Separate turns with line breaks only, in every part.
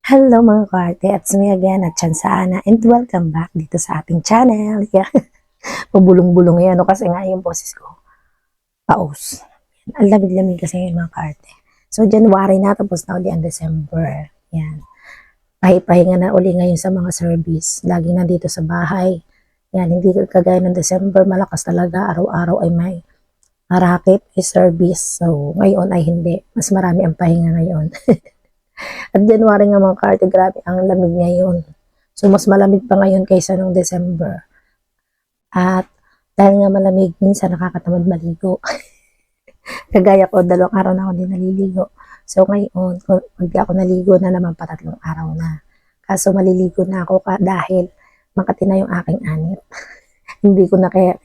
Hello mga kaarte, it's me again at Chansana and welcome back dito sa ating channel. Yeah. Pabulong-bulong yan, no? Kasi nga yung boses ko, paus. Ang lamig-lamig kasi yung mga kaarte. So January na, tapos na uli ang December. Yan. Pahinga na uli ngayon sa mga service. Lagi nandito sa bahay. Yan, hindi kagaya ng December, malakas talaga. Araw-araw ay may racket, may service. So ngayon ay hindi. Mas marami ang pahinga ngayon. At January nga mga kaarte, grabe ang lamig ngayon. So mas malamig pa ngayon kaysa nung December. At dahil nga malamig, minsan nakakatamad maligo. Kagaya ko, 2 araw na ako din naliligo. So ngayon, kung hindi ako naligo na naman pa 3 araw na. Kaso maliligo na ako dahil Makati na yung aking anit. Hindi ko na kaya.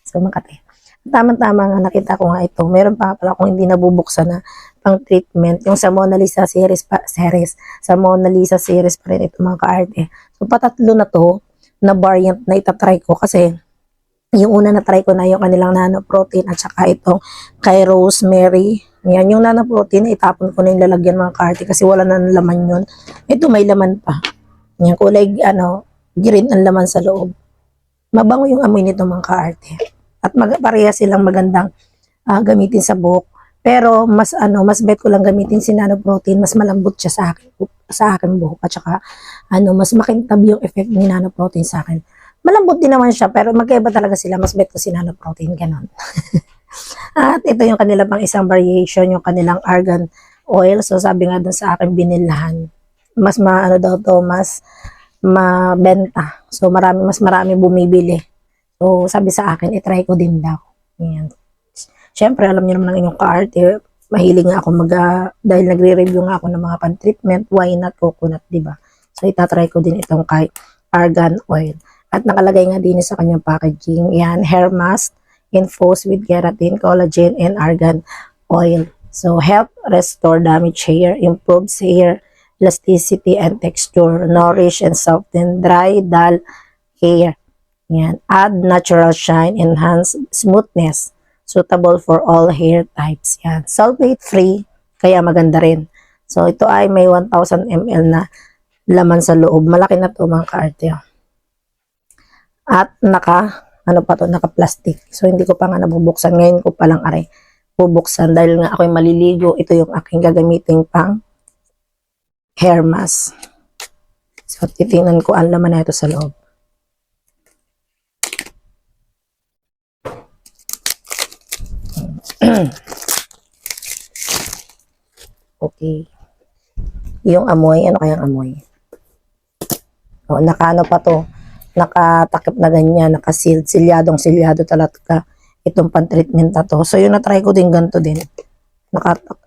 So Makati. Tama-tama nga nakita ko nga ito. Meron pa pala akong hindi nabubuksan na pang treatment. Yung sa Mona Lisa series. Sa Mona Lisa series pa rin ito mga kaarte. So patatlo na to na variant na itatry ko kasi yung una na try ko na yung kanilang nanoprotein at saka itong kay Rosemary. Yan, yung nanoprotein, itapon ko na yung lalagyan mga kaarte kasi wala na laman yun. Ito may laman pa. Yan, kulay green ang laman sa loob. Mabango yung amoy nito mga kaarte. At pareha silang magandang gamitin sa buhok. Pero mas bet ko lang gamitin si Nanoprotein, mas malambot siya sa akin buhok at saka mas makintab yung effect ni Nanoprotein sa akin. Malambot din naman siya pero magkaiba talaga sila, mas bet ko si Nanoprotein ganon. At ito yung kanila pang isang variation, yung kanilang argan oil. So sabi nga dun sa akin binilahan, mas mas mabenta. So mas marami bumibili. So, sabi sa akin, itry ko din daw. Ayan. Siyempre, alam niyo naman ang inyong kaarte, mahilig nga ako dahil nagre-review nga ako ng mga pan-treatment, why not coconut, diba? So, itatry ko din itong kay argan oil. At nakalagay nga din sa kanyang packaging, yan, hair mask, infused with keratin, collagen, and argan oil. So, help restore damaged hair, improves hair elasticity and texture, nourish and soften dry, dull hair. Yan. Add natural shine, enhance smoothness, suitable for all hair types. Yan. Sulfate free, kaya maganda rin. So, ito ay may 1,000 ml na laman sa loob. Malaki na to mga kaarte. At naka-plastic. So, hindi ko pa nga nabubuksan. Ngayon ko palang bubuksan dahil nga ako'y maliligo. Ito yung aking gagamiting pang hair mask. So, titingnan ko ang laman na ito sa loob. Okay. Yung amoy, ano kayang amoy? O, nakaano pa to? Nakatakip na ganyan, nakasealed, silyado talaga itong pan-treatment na to. So, yung na-try ko din, ganito din.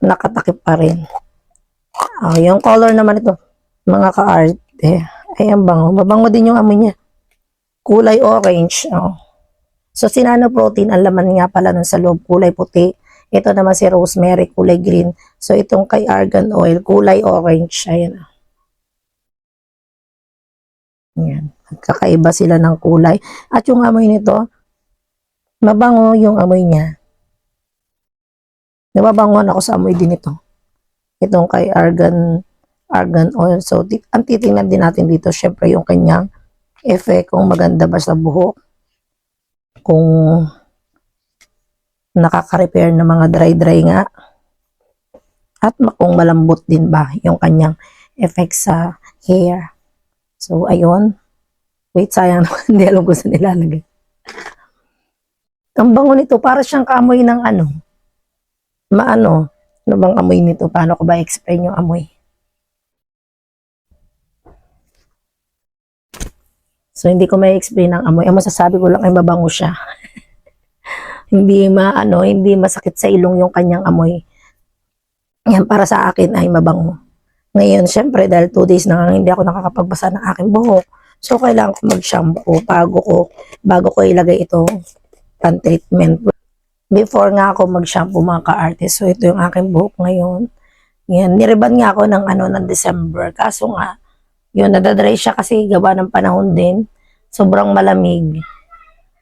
Nakatakip pa rin. Yung color naman ito, mga ka-arte. Ay, ang bango. Mabango din yung amoy niya. Kulay orange. So, si Nanoprotein, ang laman nga pala nun sa loob, kulay puti. Ito naman si Rosemary, kulay green. So, itong kay argan oil, kulay orange. Ayan. Ayan. Kakaiba sila ng kulay. At yung amoy nito, mabango yung amoy niya. Nababangoan ako sa amoy din ito. Itong kay argan oil. So, ang titingnan din natin dito, syempre yung kanyang effect, kung maganda ba sa buhok. Kung nakaka-repair ng mga dry nga. At kung malambot din ba yung kanyang effect sa hair. So, ayun. Wait, sayang naman. Hindi alam ko saan nilalagay. Ang bango nito, para siyang kaamoy ng ano bang amoy nito? Paano ko ba explain yung amoy? So, hindi ko may explain ang amoy. Ang masasabi ko lang ay mabango siya. Hindi masakit sa ilong yung kanyang amoy. Yan, para sa akin ay mabango. Ngayon, syempre, dahil 2 days na hindi ako nakakapagbasa ng aking buhok. So, kailangan ko mag-shampoo bago ko ilagay itong pan-treatment. Before nga ako mag-shampoo mga ka-artist. So, ito yung aking buhok ngayon. Yan, niriban nga ako ng December. Kaso nga, yun, nadadry siya kasi gawa ng panahon din. Sobrang malamig.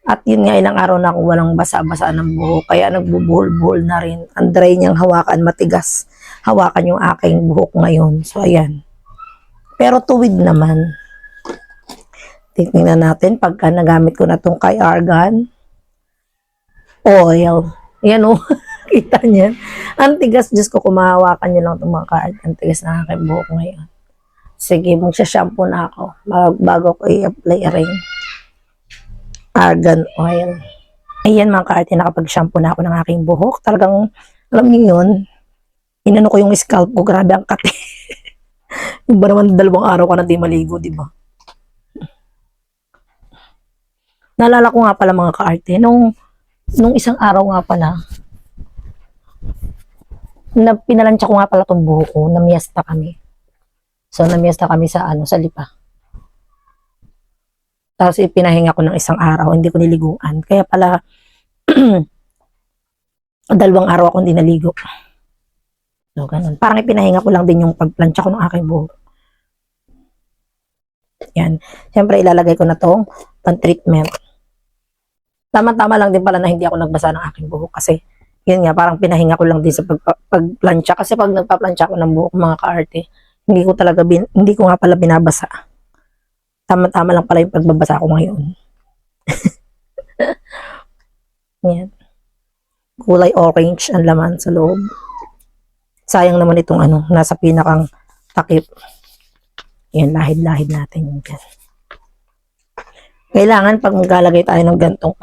At yun nga, ilang araw na ako walang basa-basa ng buhok. Kaya nagbubuhol-buhol na rin. Ang dry niyang hawakan, matigas. Hawakan yung aking buhok ngayon. So, ayan. Pero tuwid naman. Tingnan natin pagka nagamit ko na itong kay Argan oil. Yan o. Kita niyan. Ang tigas. Diyos ko, kumahawakan niyo lang itong mga ka-Argan. Ang tigas na aking buhok ngayon. Sige, magsha-shampoo na ako. Bago ko i-apply rin Argan oil. Ayan mga ka-arte, nakapag-shampoo na ako ng aking buhok. Talagang, alam niyo yun, inano ko yung scalp ko. Grabe ang kati. Yung ba naman 2 araw ka na di maligo, di ba? Naalala ko nga pala mga ka-arte, nung isang araw nga pala, na pinalansya ko nga pala tong buhok ko, namiesta kami. So, namiesta kami sa Lipa. Tapos ipinahinga ko ng isang araw, hindi ko niliguan. Kaya pala, 2 araw ako hindi naligo. So, ganun. Parang ipinahinga ko lang din yung pagplansya ko ng aking buhok. Yan. Siyempre, ilalagay ko na tong pan-treatment. Tama-tama lang din pala na hindi ako nagbasa ng aking buhok kasi yun nga, parang pinahinga ko lang din sa pagplansya. Kasi pag nagpaplansya ko ng buhok, mga ka-arte, hindi ko nga pala binabasa. Tama-tama lang pala yung pagbabasa ko ngayon. Yan. Kulay orange ang laman sa loob. Sayang naman itong nasa pinakang takip. Yan, lahid-lahid natin yung dyan. Kailangan pag maglalagay tayo ng gantong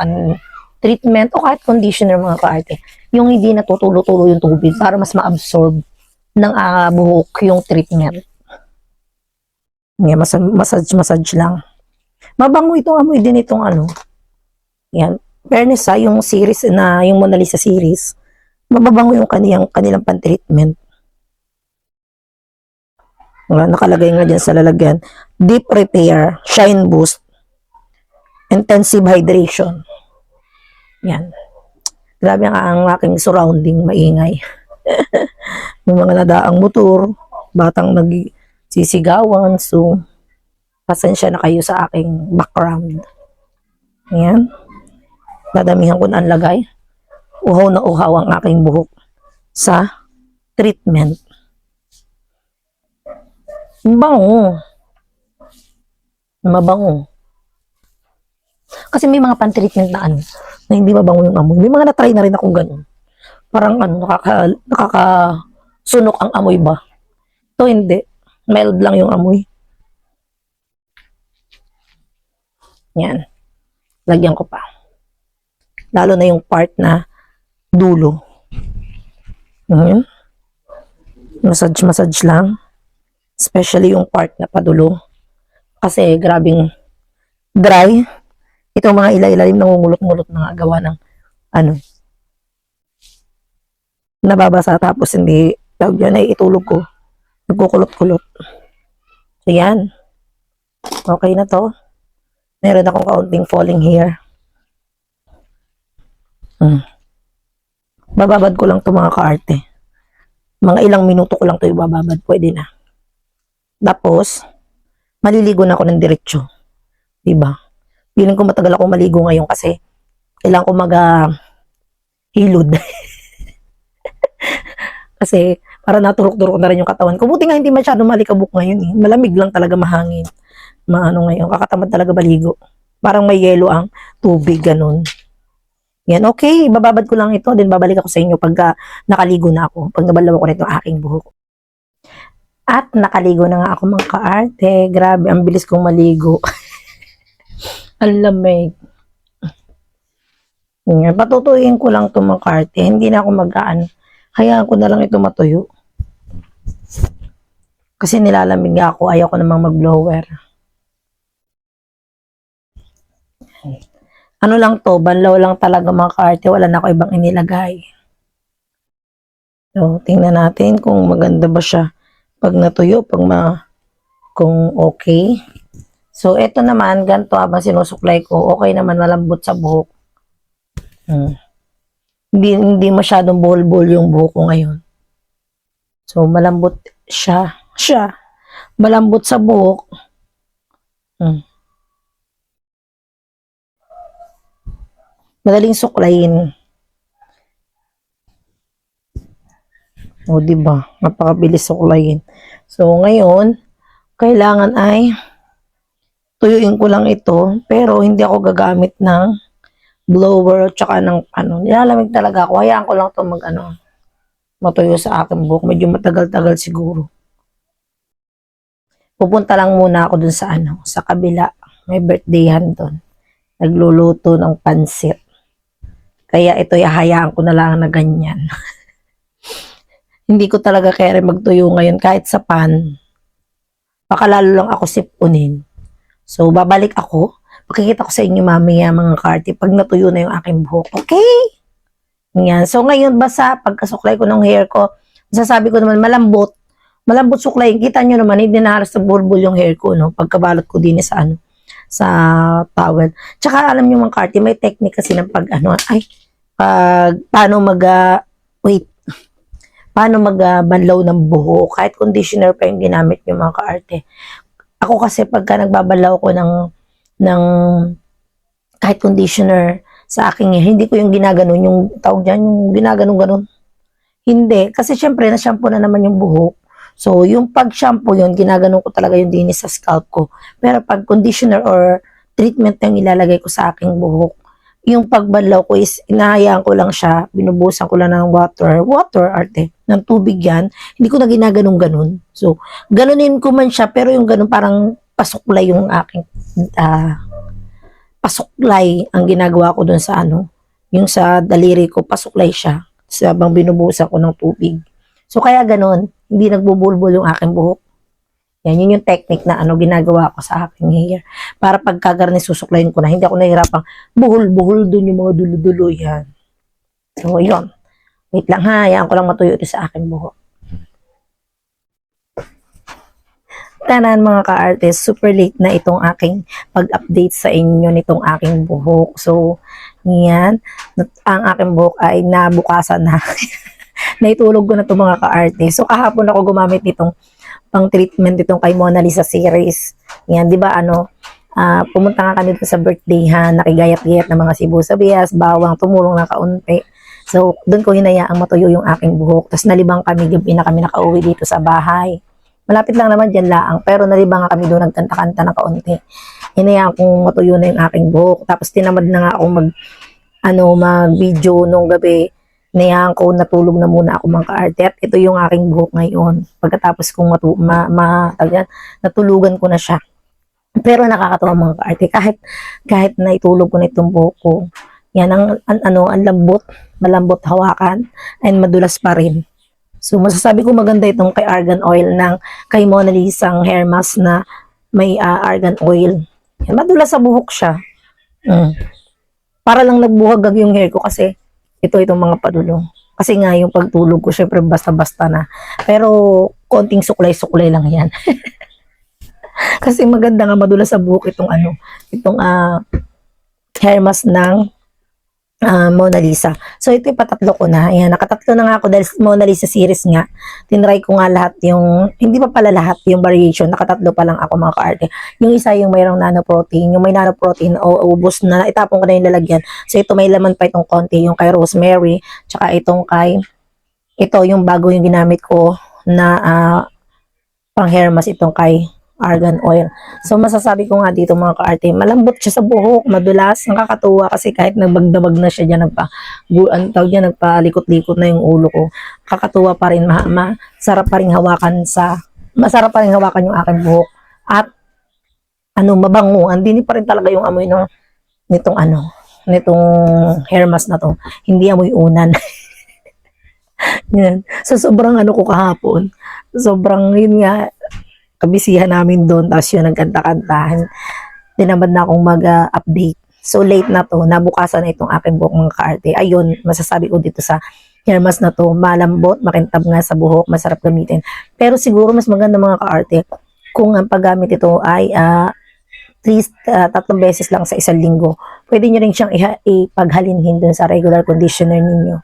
treatment o kahit conditioner mga ka-arte, yung hindi natutulo-tulo yung tubig para mas ma-absorb ng buhok yung treatment. Yan, massage lang. Mabango itong amoy din itong Yan. Fairness yung series yung Mona Lisa series, mababango yung kanilang pan-treatment. Nakalagay nga dyan sa lalagyan, Deep Repair, Shine Boost, Intensive Hydration. Yan. Grabe ang aking surrounding, maingay. Yung mga nadaang motor, batang nagsisigawan, so pasensya na kayo sa aking background. Yan. Dadamihan ko na ang lagay. Uhaw na uhaw ang aking buhok sa treatment. Mabango. Mabango. Kasi may mga pan-treatment na na hindi mabango yung amoy. May mga na-try na rin akong ganun. Parang nakakasunog ang amoy ba? Ito hindi. Mild lang yung amoy. Yan. Lagyan ko pa. Lalo na yung part na dulo. Massage lang. Especially yung part na padulo. Kasi grabing dry. Itong mga ilalim nangungulot-ngulot na gawa ng nababasa tapos hindi tawag yan ay itulog ko. Nagkukulot-kulot. So yan. Okay na to. Meron akong kaunting falling hair. Bababad ko lang to mga ka-arte. Mga ilang minuto ko lang to ibababad. Pwede na. Tapos, maliligo na ako ng diretsyo. Diba? Feeling ko matagal ako maligo ngayon kasi kailangan ko hilod. Kasi para naturok-turok na rin yung katawan ko. Buti nga hindi masyado malikabok ngayon eh. Malamig lang talaga, mahangin. Ngayon, kakatamad talaga baligo. Parang may yelo ang tubig, ganun. Yan, okay. Ibababad ko lang ito. Then babalik ako sa inyo pagka nakaligo na ako. Pag nabalaw ko nito aking buhok. At nakaligo na nga ako mga ka-arte. Grabe, ang bilis kong maligo. Ang lamig. Patutuyin ko lang ito mga ka-arte. Hindi na ako magaan. Hayaan ko na lang ito matuyo. Kasi nilalamig ako. Ayaw ko namang mag-blower. Ano lang to, banlaw lang talaga mga ka-arte. Wala na ako ibang inilagay. So, tingnan natin kung maganda ba siya pag natuyo, kung okay. So, ito naman, ganito habang sinusuklay ko, okay naman, malambot sa buhok. Hindi masyadong buhol-buhol yung buhok ko ngayon. So, malambot siya. Malambot sa buhok. Madaling suklayin. O, diba? Napakabilis suklayin. So, ngayon, kailangan ay tuyuin ko lang ito, pero hindi ako gagamit ng blower tsaka ng ano, nilalamig talaga ako. Hayaan ko lang ito matuyo sa aking buhok. Medyo matagal-tagal siguro. Pupunta lang muna ako dun sa kabila. May birthdayhan doon. Nagluluto ng pansit. Kaya ito, hayaan ko na lang na ganyan. Hindi ko talaga kaya rin magtuyo ngayon kahit sa pan. Baka lalo lang ako sipunin. So, babalik ako. Makikita ko sa inyo mamaya mga karte pag natuyo na yung aking buhok. Okay? Yan. So, ngayon basa, pagkasuklay ko ng hair ko, masasabi ko naman malambot. Malambot suklay. Kita nyo naman, hindi na halos naburbol yung hair ko, no? Pagkabalot ko din sa towel. Tsaka alam nyo mga karte, may technique kasi ng paano magbanlaw ng buhok. Kahit conditioner pa yung ginamit nyo mga kaarte. Ako kasi pagka nagbabalaw ko ng kahit conditioner sa aking hair, hindi ko yung ginaganon, yung tawag dyan, yung ginaganon-ganon. Hindi. Kasi syempre, na-shampoo na naman yung buhok. So, yung pag-shampoo yun, ginaganon ko talaga yung dinis sa scalp ko. Pero pag conditioner or treatment yung ilalagay ko sa aking buhok, yung pagbanlaw ko is, inahayaan ko lang siya, binubusan ko lang ng water, ng tubig yan, hindi ko na ginaganon-ganon. So, ganunin ko man siya, pero yung ganon parang pasuklay yung aking, pasuklay ang ginagawa ko dun sa yung sa daliri ko, pasuklay siya, sabang binubusan ko ng tubig. So, kaya ganon, hindi nagbubulbol yung aking buhok. Yan, yun yung technique na ginagawa ko sa aking hair. Para pagkagarni susuklayin ko na, hindi ako nahihirapang buhol-buhol dun yung mga dulo-dulo yan. So, yun. Wait lang ha, yan ko lang matuyo ito sa aking buhok. Tanan mga ka-artist, super late na itong aking pag-update sa inyo nitong aking buhok. So, yan. Ang aking buhok ay nabukasan na. Naitulog ko na itong mga ka-artist. So, kahapon ako gumamit nitong pang treatment itong kay Mona Lisa series. Yan, di ba pumunta nga kami dito sa birthday nakigayat-gayat ng mga sibuyas, bawang, tumulong na kaunti. So, doon ko hinayaang matuyo yung aking buhok. Tapos nalibang kami, gabi na kami nakauwi dito sa bahay. Malapit lang naman dyan laang, pero nalibang kami doon, nagkanta-kanta na kaunti. Hinayaan kong matuyo na yung aking buhok. Tapos tinamad na nga akong mag-video nung gabi. Hinayaan ko, natulog na muna ako mga ka-arte. At ito yung aking buhok ngayon. Pagkatapos kong natulugan ko na siya. Pero nakakatawa mga ka-arte. Kahit na itulog ko na itong buhok ko, yan ang lambot, malambot hawakan, and madulas pa rin. So, masasabi ko maganda itong kay argan oil ng kay Mona Lisa hair mask na may argan oil. Yan, madulas sa buhok siya. Para lang nagbuhagag yung hair ko kasi itong mga padulong. Kasi nga yung pagtulog ko, syempre basta-basta na. Pero konting suklay-suklay lang yan. Kasi maganda nga madulas sa buhok itong hair mask ng Mona Lisa. So, ito patatlo ko na. Ayan, nakatatlo na nga ako dahil Mona Lisa series nga. Tinry ko nga lahat hindi pa pala lahat yung variation. Nakatatlo pa lang ako mga ka-arte. Yung isa yung mayroong nanoprotein. Yung may nanoprotein, ubos na. Itapon ko na yung lalagyan. So, ito may laman pa itong konti. Yung kay Rosemary. Tsaka ito yung bago yung ginamit ko na pang hair mask itong kay argan oil. So, masasabi ko nga dito mga ka-arte, malambot siya sa buhok, madulas, nakakatuwa kasi kahit nagbagdabag na siya dyan, nagpalikot-likot na yung ulo ko. Kakatuwa pa rin, masarap pa rin hawakan yung aking buhok. At, mabango, hindi pa rin talaga yung amoy nitong hair mask na to. Hindi amoy unan. Yan. So, sobrang ko kahapon. Sobrang, yun nga, kabisihan namin doon, tapos yun, nagkanta-kantahan. Tinamad na akong mag-update. So, late na to, nabukasan na itong aking buhok mga ka-arte. Ayun, masasabi ko dito sa hair mask na to, malambot, makintab nga sa buhok, masarap gamitin. Pero siguro, mas maganda mga ka-arte, kung ang paggamit ito ay at least 3 beses lang sa isang linggo. Pwede nyo rin siyang ipaghalinhin dun sa regular conditioner ninyo.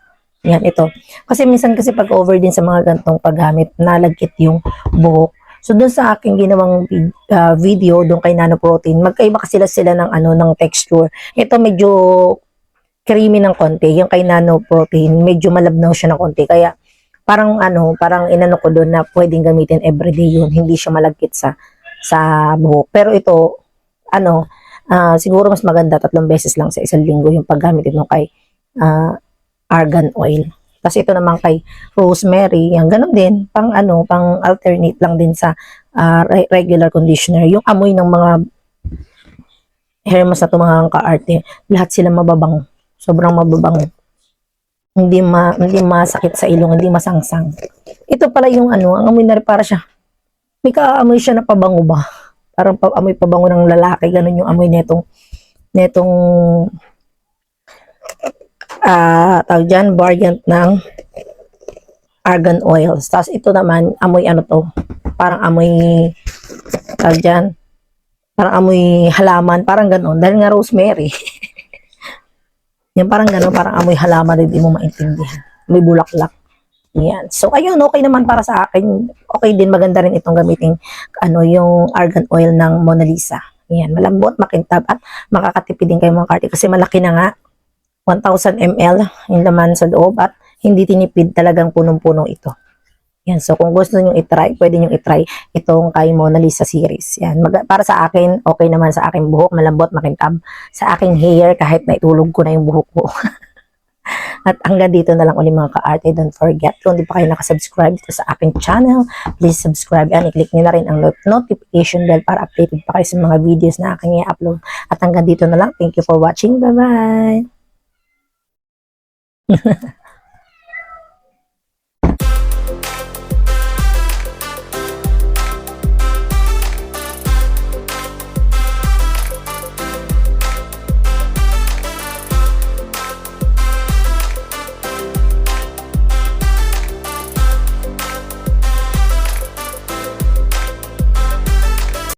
Yan, ito. Kasi minsan pag over din sa mga gantong paggamit, nalagkit yung buhok. So, doon sa aking ginawang video, doon kay Nanoprotein, magkaiba kasi sila ng texture. Ito medyo creamy ng konti. Yung kay Nanoprotein, medyo malabnaw siya ng konti. Kaya, parang inano ko doon na pwedeng gamitin everyday yun. Hindi siya malagkit sa sa buhok. Pero ito, siguro mas maganda 3 beses lang sa isang linggo yung paggamit ito kay argan oil. Kasi ito naman kay rosemary, yan ganun din, pang alternate lang din sa regular conditioner. Yung amoy ng mga hair mask na ito mga kaarte, lahat sila mababango. Sobrang mababango. Hindi masakit sa ilong, hindi masangsang. Ito pala yung ang amoy na rin para siya. May kaamoy siya na pabango ba? Parang amoy pabango ng lalaki, ganun yung amoy netong tawag dyan, variant ng argan oils. Tapos ito naman, amoy parang amoy, tawag dyan, parang amoy halaman, parang ganun. Dahil nga rosemary. Yan, parang gano'n, parang amoy halaman, hindi mo maintindihan. May bulaklak. Yan. So, ayun, okay naman para sa akin. Okay din, maganda rin itong gamitin, yung argan oil ng Mona Lisa. Yan, malambot, makintab, at makakatipid din kayo mga karte kasi malaki na nga. 1,000 ml yung laman sa loob at hindi tinipid, talagang punong-puno ito. Yan. So, kung gusto nyo i-try, pwede nyo i-try itong kay Mona Lisa series. Yan. Para sa akin, okay naman sa aking buhok, malambot, makintab. Sa aking hair, kahit naitulog ko na yung buhok ko. At hanggang dito na lang ulit mga ka-arte. Don't forget, kung hindi pa kayo nakasubscribe dito sa aking channel, please subscribe and i-click nyo na rin ang notification bell para updated pa kayo sa mga videos na aking i-upload. At hanggang dito na lang. Thank you for watching. Bye-bye!